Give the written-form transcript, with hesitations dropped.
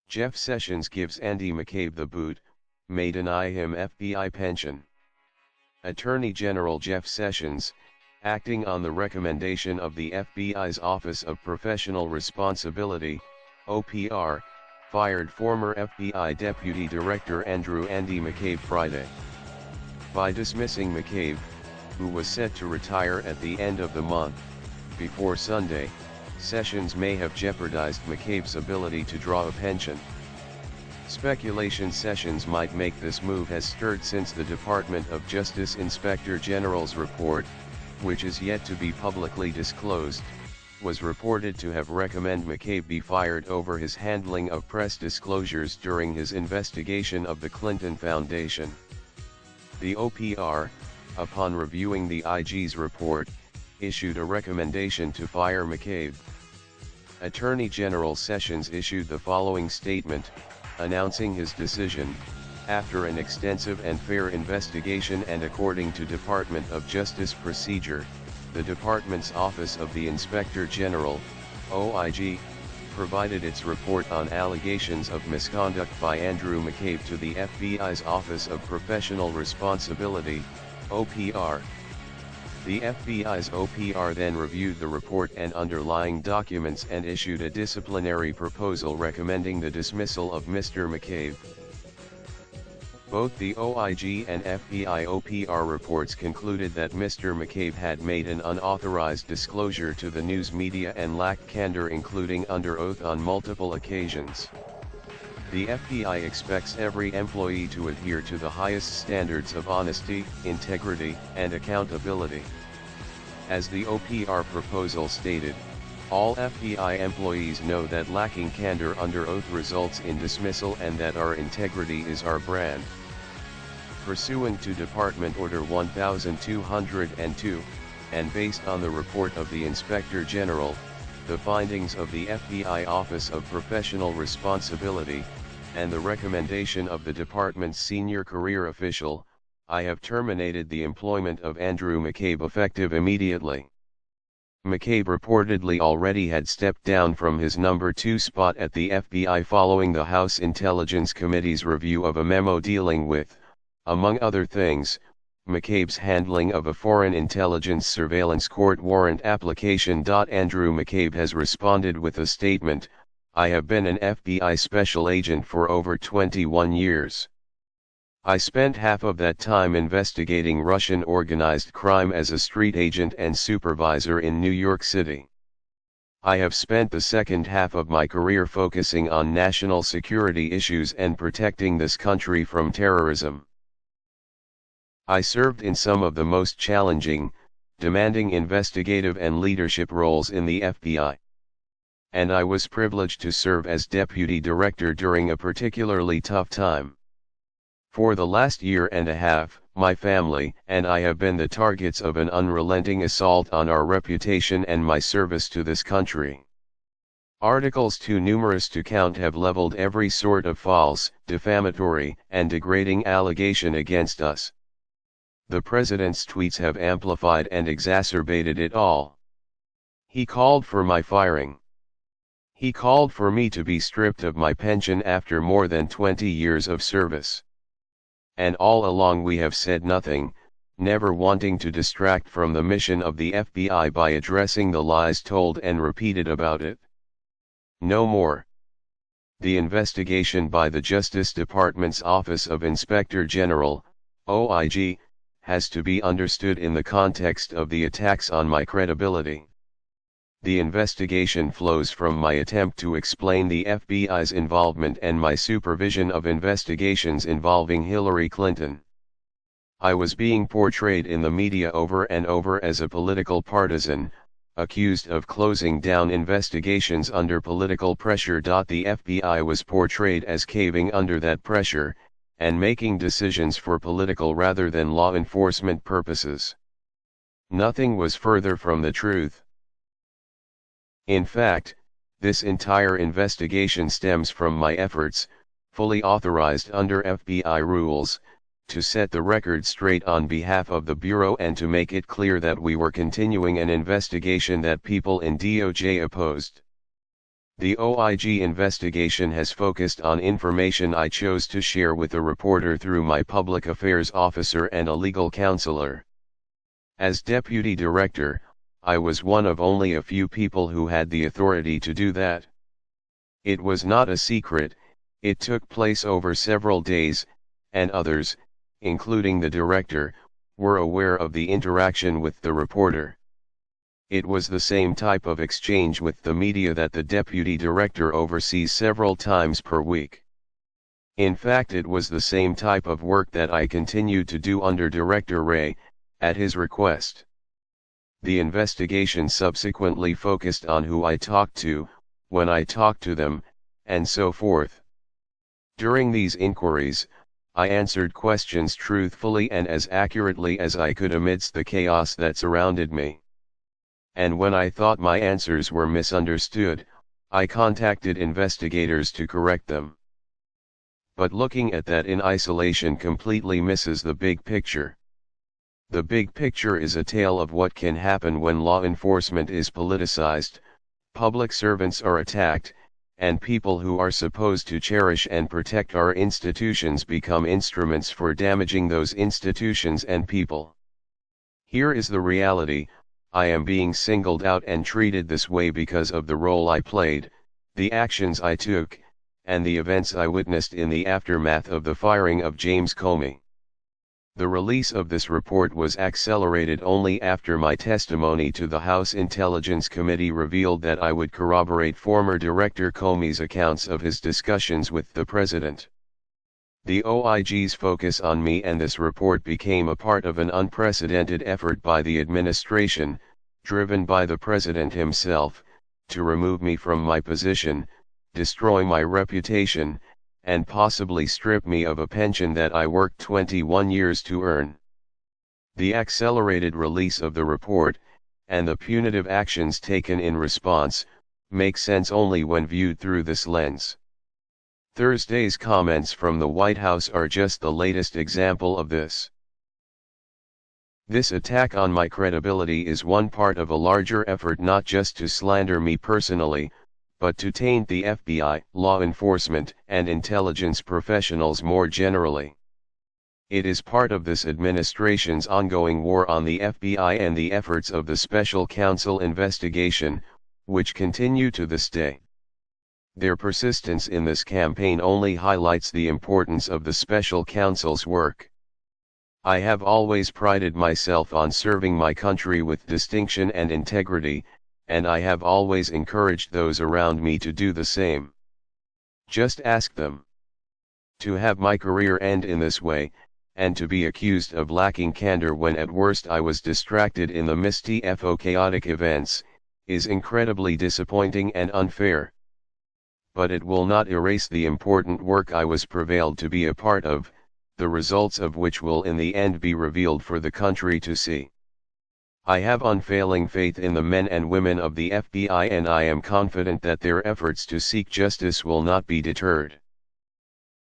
Jeff Sessions gives Andy McCabe the boot, may deny him FBI pension. Attorney General Jeff Sessions, acting on the recommendation of the FBI's Office of Professional Responsibility, OPR, fired former FBI Deputy Director Andrew McCabe Friday. By dismissing McCabe, who was set to retire at the end of the month, before Sunday, Sessions may have jeopardized McCabe's ability to draw a pension. Speculation Sessions might make this move has stirred since the Department of Justice Inspector General's report, which is yet to be publicly disclosed, was reported to have recommended McCabe be fired over his handling of press disclosures during his investigation of the Clinton Foundation. The OPR, upon reviewing the IG's report, issued a recommendation to fire McCabe. Attorney General Sessions issued the following statement, announcing his decision, after an extensive and fair investigation and according to Department of Justice procedure, the Department's Office of the Inspector General, OIG, provided its report on allegations of misconduct by Andrew McCabe to the FBI's Office of Professional Responsibility, OPR. The FBI's OPR then reviewed the report and underlying documents and issued a disciplinary proposal recommending the dismissal of Mr. McCabe. Both the OIG and FBI OPR reports concluded that Mr. McCabe had made an unauthorized disclosure to the news media and lacked candor, including under oath on multiple occasions. The FBI expects every employee to adhere to the highest standards of honesty, integrity, and accountability. As the OPR proposal stated, all FBI employees know that lacking candor under oath results in dismissal and that our integrity is our brand. Pursuant to Department Order 1202, and based on the report of the Inspector General, the findings of the FBI Office of Professional Responsibility, and the recommendation of the department's senior career official, I have terminated the employment of Andrew McCabe effective immediately. McCabe reportedly already had stepped down from his number 2 spot at the FBI following the House Intelligence Committee's review of a memo dealing with, among other things, McCabe's handling of a foreign intelligence surveillance court warrant application. Andrew McCabe has responded with a statement, "I have been an FBI special agent for over 21 years. I spent half of that time investigating Russian organized crime as a street agent and supervisor in New York City. I have spent the second half of my career focusing on national security issues and protecting this country from terrorism. I served in some of the most challenging, demanding investigative and leadership roles in the FBI. And I was privileged to serve as deputy director during a particularly tough time. For the last year and a half, my family and I have been the targets of an unrelenting assault on our reputation and my service to this country. Articles too numerous to count have leveled every sort of false, defamatory, and degrading allegation against us. The president's tweets have amplified and exacerbated it all. He called for my firing. He called for me to be stripped of my pension after more than 20 years of service. And all along we have said nothing, never wanting to distract from the mission of the FBI by addressing the lies told and repeated about it. No more. The investigation by the Justice Department's Office of Inspector General, OIG, has to be understood in the context of the attacks on my credibility. The investigation flows from my attempt to explain the FBI's involvement and my supervision of investigations involving Hillary Clinton. I was being portrayed in the media over and over as a political partisan, accused of closing down investigations under political pressure. The FBI was portrayed as caving under that pressure, and making decisions for political rather than law enforcement purposes. Nothing was further from the truth. In fact, this entire investigation stems from my efforts, fully authorized under FBI rules, to set the record straight on behalf of the Bureau and to make it clear that we were continuing an investigation that people in DOJ opposed. The OIG investigation has focused on information I chose to share with a reporter through my public affairs officer and a legal counselor. As deputy director, I was one of only a few people who had the authority to do that. It was not a secret, it took place over several days, and others, including the director, were aware of the interaction with the reporter. It was the same type of exchange with the media that the deputy director oversees several times per week. In fact, it was the same type of work that I continued to do under Director Ray, at his request. The investigation subsequently focused on who I talked to, when I talked to them, and so forth. During these inquiries, I answered questions truthfully and as accurately as I could amidst the chaos that surrounded me. And when I thought my answers were misunderstood, I contacted investigators to correct them. But looking at that in isolation completely misses the big picture. The big picture is a tale of what can happen when law enforcement is politicized, public servants are attacked, and people who are supposed to cherish and protect our institutions become instruments for damaging those institutions and people. Here is the reality: I am being singled out and treated this way because of the role I played, the actions I took, and the events I witnessed in the aftermath of the firing of James Comey. The release of this report was accelerated only after my testimony to the House Intelligence Committee revealed that I would corroborate former Director Comey's accounts of his discussions with the President. The OIG's focus on me and this report became a part of an unprecedented effort by the administration, driven by the President himself, to remove me from my position, destroy my reputation, and possibly strip me of a pension that I worked 21 years to earn. The accelerated release of the report, and the punitive actions taken in response, make sense only when viewed through this lens. Thursday's comments from the White House are just the latest example of this. This attack on my credibility is one part of a larger effort not just to slander me personally, but to taint the FBI, law enforcement, and intelligence professionals more generally. It is part of this administration's ongoing war on the FBI and the efforts of the Special Counsel investigation, which continue to this day. Their persistence in this campaign only highlights the importance of the Special Counsel's work. I have always prided myself on serving my country with distinction and integrity, and I have always encouraged those around me to do the same. Just ask them. To have my career end in this way, and to be accused of lacking candor when at worst I was distracted in the misty chaotic events, is incredibly disappointing and unfair. But it will not erase the important work I was prevailed to be a part of, the results of which will in the end be revealed for the country to see. I have unfailing faith in the men and women of the FBI, and I am confident that their efforts to seek justice will not be deterred.